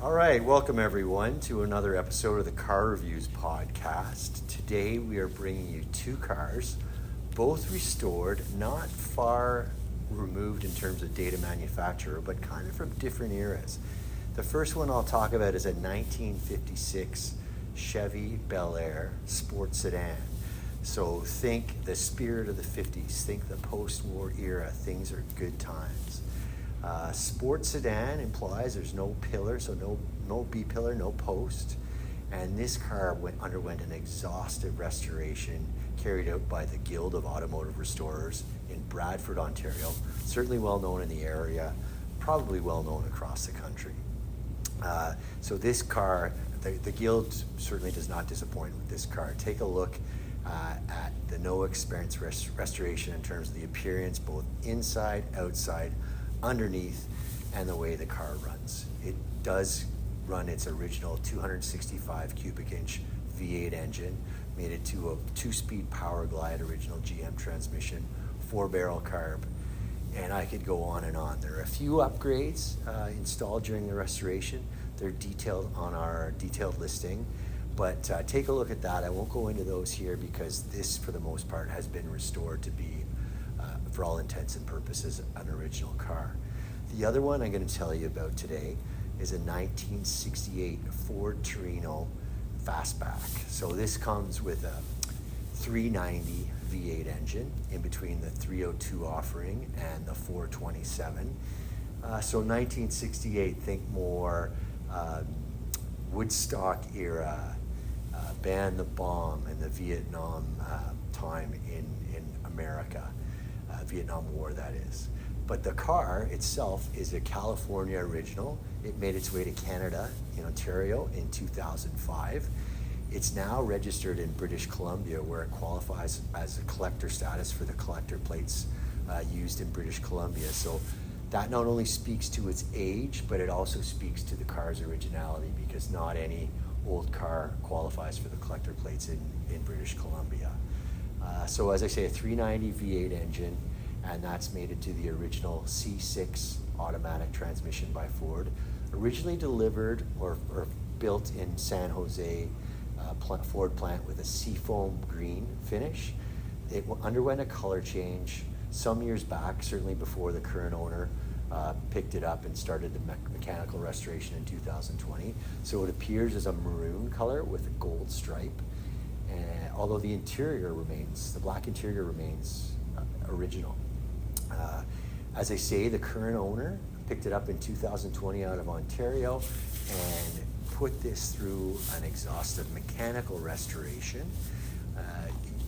All right, welcome everyone to another episode of the Car Reviews podcast. Today we are bringing you two cars, both restored, not far removed in terms of date of manufacturer, but kind of from different eras. The first one I'll talk about is a 1956 Chevy Bel Air sports sedan. So think the spirit of the 50s, think the post-war era, things are good times. Sports sedan implies there's no pillar, so no B-pillar, no post. And this car underwent an exhaustive restoration carried out by the Guild of Automotive Restorers in Bradford, Ontario. Certainly well known in the area, probably well known across the country. So this car, the Guild certainly does not disappoint with this car. Take a look at the no expense restoration in terms of the appearance, both inside, outside, underneath, and the way the car runs. It does run its original 265 cubic inch V8 engine, made it to a 2-speed power glide original GM transmission, 4-barrel carb, and I could go on and on. There are a few upgrades installed during the restoration. They're detailed on our detailed listing, but take a look at that. I won't go into those here because this, for the most part, has been restored to be for all intents and purposes, an original car. The other one I'm going to tell you about today is a 1968 Ford Torino Fastback. So this comes with a 390 V8 engine in between the 302 offering and the 427. So 1968, think more Woodstock era, ban the bomb and the Vietnam time in America. Vietnam War, that is. But the car itself is a California original. It made its way to Canada in Ontario in 2005. It's now registered in British Columbia, where it qualifies as a collector status for the collector plates used in British Columbia. So that not only speaks to its age, but it also speaks to the car's originality, because not any old car qualifies for the collector plates in British Columbia. So as I say, a 390 V8 engine, and that's made it to the original C6 automatic transmission by Ford. Originally delivered or built in San Jose Ford plant with a seafoam green finish. It underwent a color change some years back, certainly before the current owner picked it up and started the mechanical restoration in 2020. So it appears as a maroon color with a gold stripe. And although the interior remains, the black interior remains original. As I say, the current owner picked it up in 2020 out of Ontario and put this through an exhaustive mechanical restoration.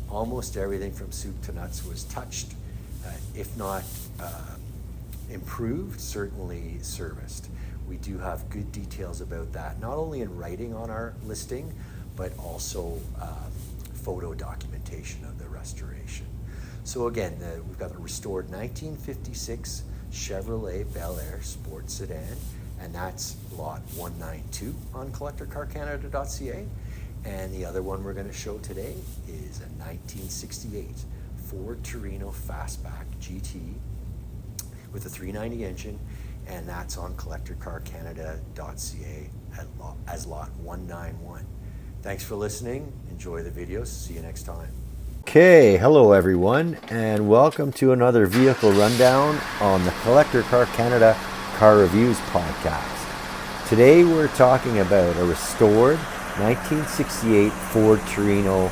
Almost everything from soup to nuts was touched, if not improved, certainly serviced. We do have good details about that, not only in writing on our listing, but also photo documentation of the restoration. So again, we've got a restored 1956 Chevrolet Bel Air sports sedan, and that's lot 192 on CollectorCarCanada.CA. And the other one we're going to show today is a 1968 Ford Torino Fastback GT with a 390 engine, and that's on CollectorCarCanada.CA as lot 191. Thanks for listening. Enjoy the videos. See you next time. Okay, hello everyone, and welcome to another vehicle rundown on the Collector Car Canada Car Reviews podcast. Today we're talking about a restored 1968 Ford Torino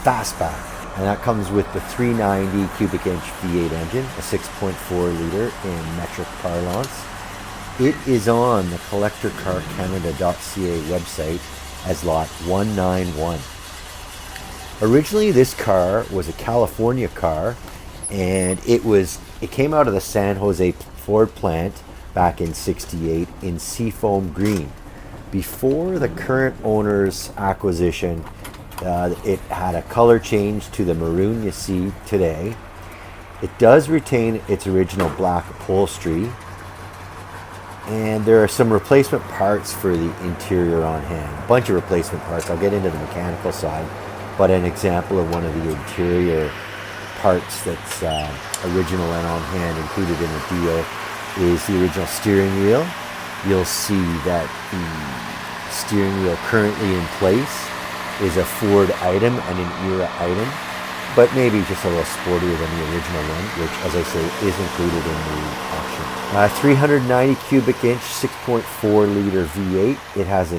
Fastback, and that comes with the 390 cubic inch V8 engine, a 6.4 liter in metric parlance. It is on the CollectorCarCanada.CA website as lot 191. Originally, this car was a California car, and it came out of the San Jose Ford plant back in '68 in seafoam green. Before the current owner's acquisition, it had a color change to the maroon you see today. It does retain its original black upholstery, and there are some replacement parts for the interior on hand. A bunch of replacement parts. I'll get into the mechanical side. But an example of one of the interior parts that's original and on hand included in the deal is the original steering wheel you'll see that the steering wheel currently in place is a Ford item and an era item, but maybe just a little sportier than the original one, which, as I say, is included in the auction. 390 cubic inch, 6.4 liter V8. It has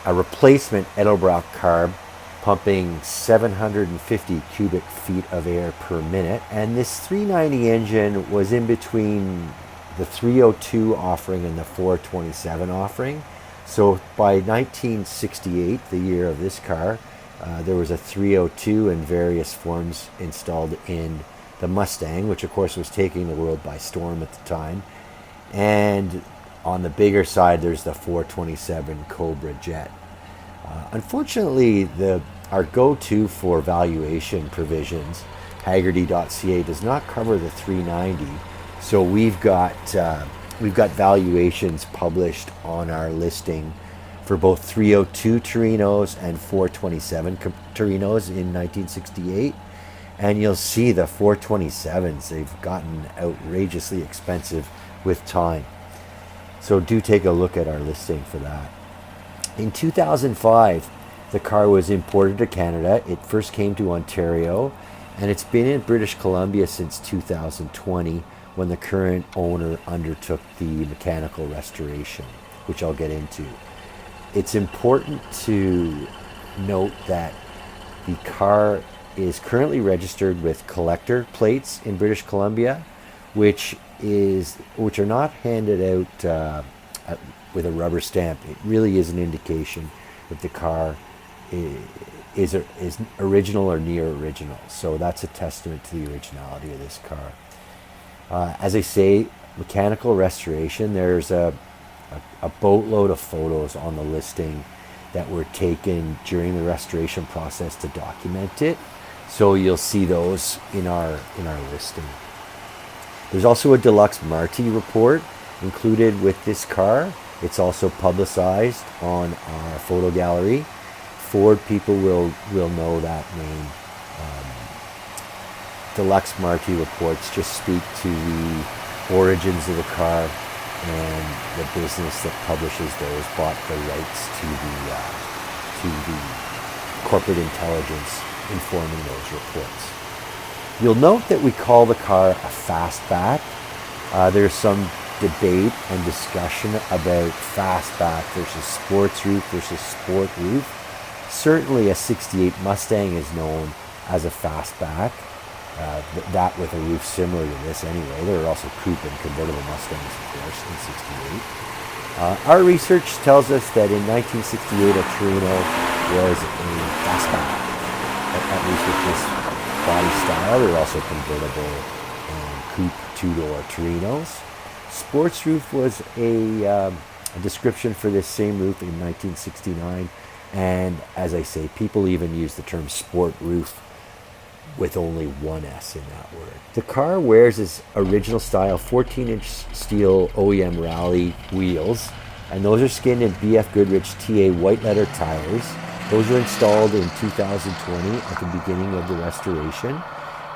a replacement Edelbrock carb pumping 750 cubic feet of air per minute. And this 390 engine was in between the 302 offering and the 427 offering. So by 1968, the year of this car, there was a 302 in various forms installed in the Mustang, which of course was taking the world by storm at the time. And on the bigger side, there's the 427 Cobra Jet. Unfortunately, our go-to for valuation provisions, Haggerty.ca, does not cover the 390. So we've got valuations published on our listing for both 302 Torinos and 427 Torinos in 1968. And you'll see the 427s, they've gotten outrageously expensive with time. So do take a look at our listing for that. In 2005, the car was imported to Canada. It first came to Ontario, and it's been in British Columbia since 2020, when the current owner undertook the mechanical restoration, which I'll get into. It's important to note that the car is currently registered with collector plates in British Columbia, which are not handed out with a rubber stamp. It really is an indication that the car is original or near original. So that's a testament to the originality of this car. As I say, mechanical restoration, there's a boatload of photos on the listing that were taken during the restoration process to document it. So you'll see those in our listing. There's also a deluxe Marti report included with this car. It's also publicized on our photo gallery. Ford people will know that name. Deluxe Marti reports just speak to the origins of the car, and the business that publishes those bought the rights to the corporate intelligence informing those reports. You'll note that we call the car a Fastback. There's some debate and discussion about Fastback versus sports roof versus sport roof. Certainly a 68 Mustang is known as a Fastback, that with a roof similar to this anyway. There are also coupe and convertible Mustangs, of course, in 68. Our research tells us that in 1968 a Torino was a Fastback, at least with this body style. There are also convertible and coupe two-door Torinos. Sports roof was a description for this same roof in 1969, and as I say, people even use the term sport roof with only one S in that word. The car wears its original style 14-inch steel OEM rally wheels, and those are skinned in BF Goodrich TA white letter tires. Those were installed in 2020 at the beginning of the restoration,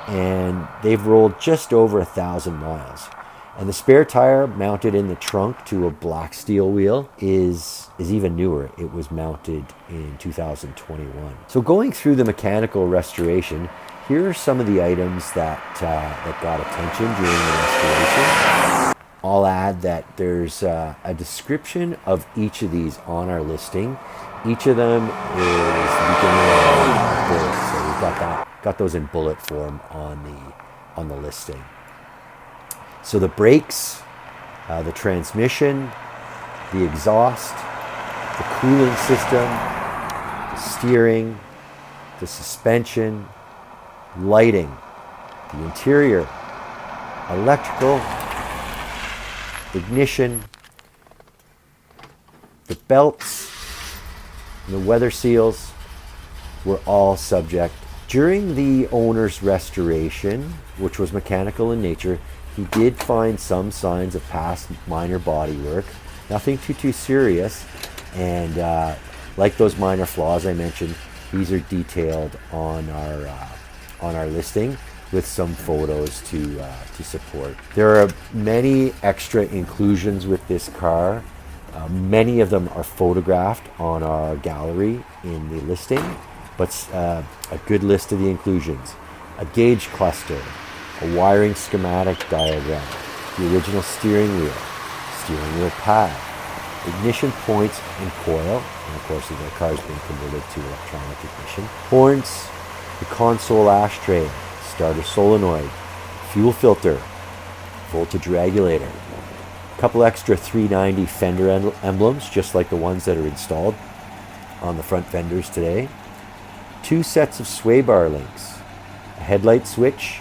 and they've rolled just over 1,000 miles. And the spare tire mounted in the trunk to a black steel wheel is even newer. It was mounted in 2021. So going through the mechanical restoration, here are some of the items that got attention during the restoration. I'll add that there's a description of each of these on our listing. Each of them is beginning of bullet, so we've got those in bullet form on the listing. So the brakes, the transmission, the exhaust, the cooling system, the steering, the suspension, lighting, the interior, electrical, ignition, the belts, and the weather seals were all subject. During the owner's restoration, which was mechanical in nature, he did find some signs of past minor bodywork, nothing too serious, and like those minor flaws I mentioned, these are detailed on our listing with some photos to support. There are many extra inclusions with this car Many of them are photographed on our gallery in the listing, but a good list of the inclusions: a gauge cluster, a wiring schematic diagram, the original steering wheel pad, ignition points and coil, and of course the car's been converted to electronic ignition, horns, the console ashtray, starter solenoid, fuel filter, voltage regulator, a couple extra 390 fender emblems, just like the ones that are installed on the front fenders today, 2 sets of sway bar links, a headlight switch,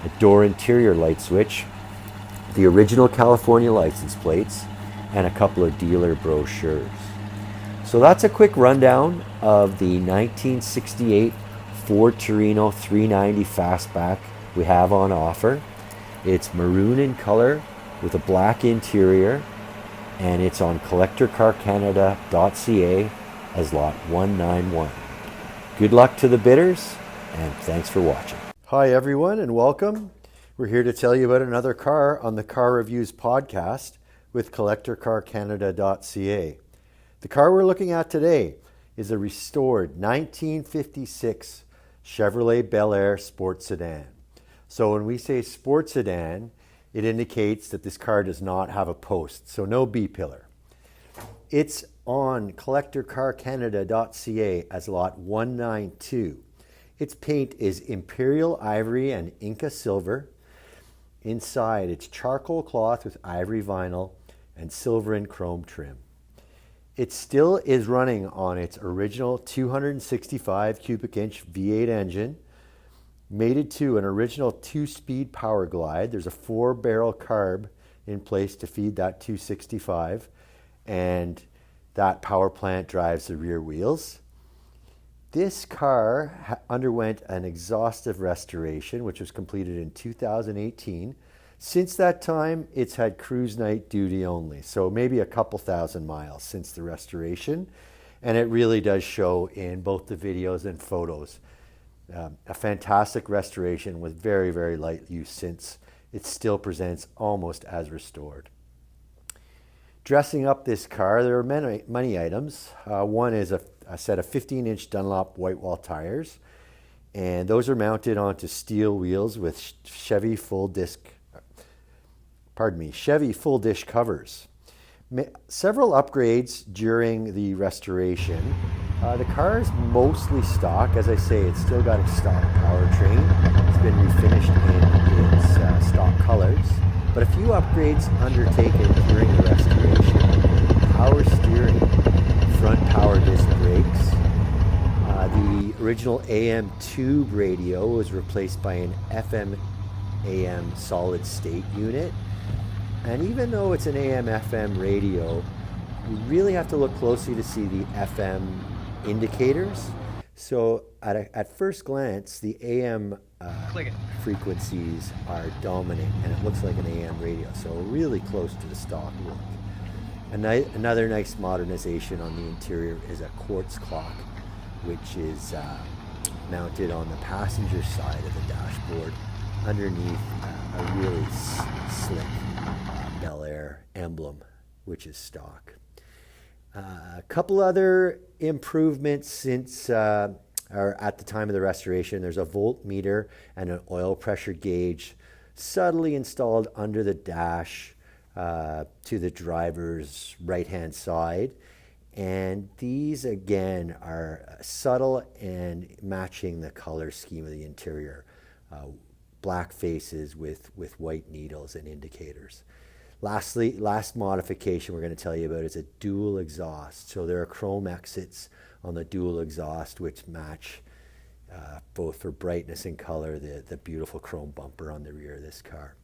a door interior light switch, the original California license plates, and a couple of dealer brochures. So that's a quick rundown of the 1968 Ford Torino 390 Fastback we have on offer. It's maroon in color with a black interior, and it's on CollectorCarCanada.CA as lot 191. Good luck to the bidders, and thanks for watching. Hi everyone, and welcome. We're here to tell you about another car on the Car Reviews podcast with CollectorCarCanada.CA. The car we're looking at today is a restored 1956 Chevrolet Bel Air sports sedan. So when we say sports sedan, it indicates that this car does not have a post, so no B-pillar. It's on CollectorCarCanada.CA as lot 192. Its paint is Imperial Ivory and Inca Silver. Inside, it's charcoal cloth with ivory vinyl and silver and chrome trim. It still is running on its original 265 cubic inch V8 engine, mated to an original 2-speed power glide. There's a 4-barrel carb in place to feed that 265, and that power plant drives the rear wheels. This car underwent an exhaustive restoration, which was completed in 2018. Since that time, it's had cruise night duty only, so maybe a couple thousand miles since the restoration, and it really does show in both the videos and photos. A fantastic restoration with very, very light use, since it still presents almost as restored. Dressing up this car, there are many items. One is a set of 15-inch Dunlop white wall tires, and those are mounted onto steel wheels with Chevy full dish covers. Several upgrades during the restoration. The car is mostly stock. As I say, it's still got a stock powertrain. It's been refinished in its stock colors. But a few upgrades undertaken during the restoration: power steering, front power disc brakes. The original AM tube radio was replaced by an FM AM solid state unit. And even though it's an AM FM radio, you really have to look closely to see the FM indicators. So at first glance, the AM frequencies are dominant, and it looks like an AM radio, so really close to the stock look. Another nice modernization on the interior is a quartz clock, which is mounted on the passenger side of the dashboard underneath a really slick Bel Air emblem, which is stock. A couple other improvements since or at the time of the restoration. There's a voltmeter and an oil pressure gauge subtly installed under the dash to the driver's right-hand side. And these, again, are subtle and matching the color scheme of the interior. Black faces with white needles and indicators. Lastly, last modification we're going to tell you about is a dual exhaust. So there are chrome exits on the dual exhaust, which match both for brightness and color the beautiful chrome bumper on the rear of this car.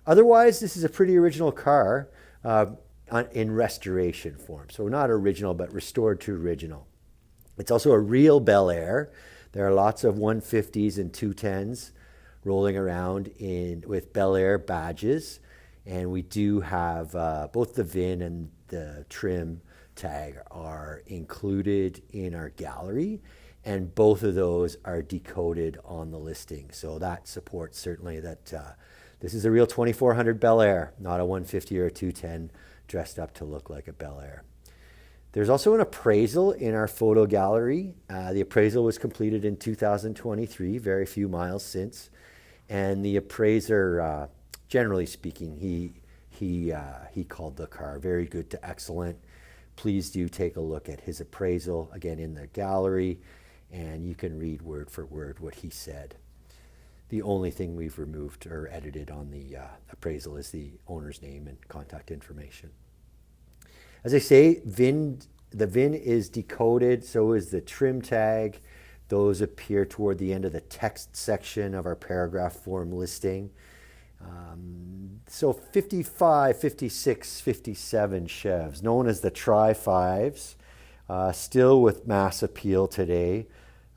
Otherwise, this is a pretty original car in restoration form. So not original, but restored to original. It's also a real Bel Air. There are lots of 150s and 210s rolling around with Bel Air badges. And we do have both the VIN and the trim tag are included in our gallery, and both of those are decoded on the listing. So that supports certainly that this is a real 2400 Bel Air, not a 150 or a 210 dressed up to look like a Bel Air. There's also an appraisal in our photo gallery. The appraisal was completed in 2023, very few miles since. And the appraiser, generally speaking, he called the car very good to excellent. Please do take a look at his appraisal, again, in the gallery, and you can read word for word what he said. The only thing we've removed or edited on the appraisal is the owner's name and contact information. As I say, the VIN is decoded, so is the trim tag. Those appear toward the end of the text section of our paragraph form listing. So 55, 56, 57 Chevs, known as the Tri-5s, still with mass appeal today,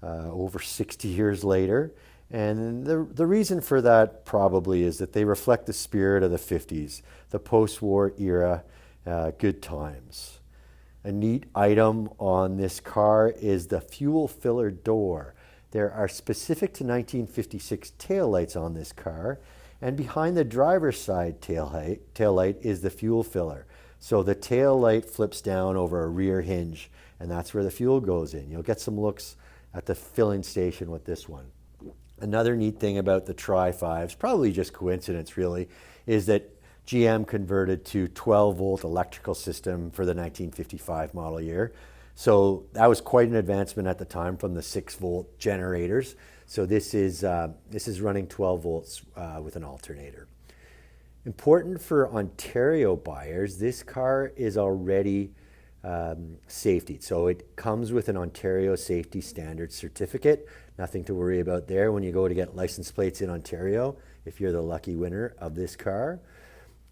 over 60 years later. And the reason for that probably is that they reflect the spirit of the 50s, the post-war era, good times. A neat item on this car is the fuel filler door. There are specific to 1956 taillights on this car, and behind the driver's side taillight is the fuel filler. So the taillight flips down over a rear hinge, and that's where the fuel goes in. You'll get some looks at the filling station with this one. Another neat thing about the Tri-5s, probably just coincidence really, is that GM converted to 12-volt electrical system for the 1955 model year. So that was quite an advancement at the time from the 6-volt generators. So this is running 12 volts with an alternator. Important for Ontario buyers, this car is already safety. So it comes with an Ontario Safety Standard certificate. Nothing to worry about there when you go to get license plates in Ontario, if you're the lucky winner of this car.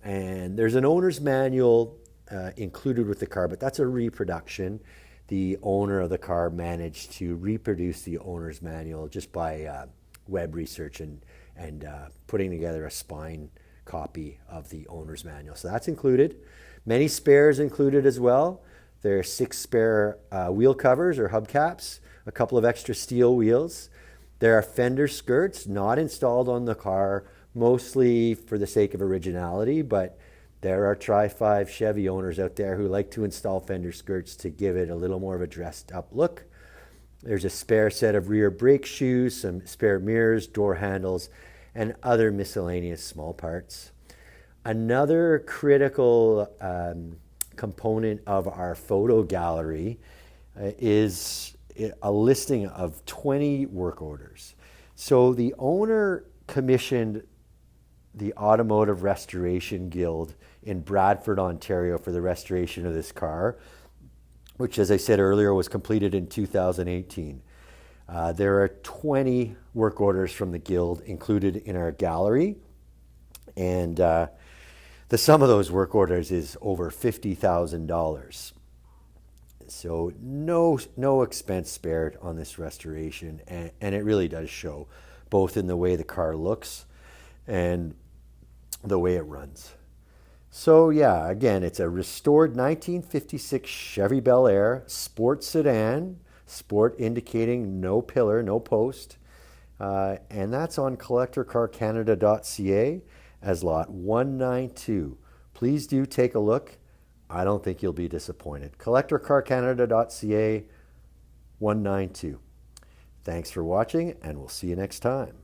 And there's an owner's manual included with the car, but that's a reproduction. The owner of the car managed to reproduce the owner's manual just by web research and putting together a spine copy of the owner's manual. So that's included. Many spares included as well. There are 6 spare wheel covers or hubcaps, a couple of extra steel wheels. There are fender skirts not installed on the car, mostly for the sake of originality, but there are Tri-5 Chevy owners out there who like to install fender skirts to give it a little more of a dressed up look. There's a spare set of rear brake shoes, some spare mirrors, door handles, and other miscellaneous small parts. Another critical component of our photo gallery is a listing of 20 work orders. So the owner commissioned the Automotive Restoration Guild in Bradford, Ontario for the restoration of this car, which, as I said earlier, was completed in 2018. There are 20 work orders from the Guild included in our gallery, and the sum of those work orders is over $50,000. So no expense spared on this restoration, and it really does show, both in the way the car looks and the way it runs. So yeah, again, it's a restored 1956 Chevy Bel Air Sport Sedan, sport indicating no pillar, no post, and that's on CollectorCarCanada.CA as lot 192. Please do take a look. I don't think you'll be disappointed. CollectorCarCanada.CA 192. Thanks for watching, and we'll see you next time.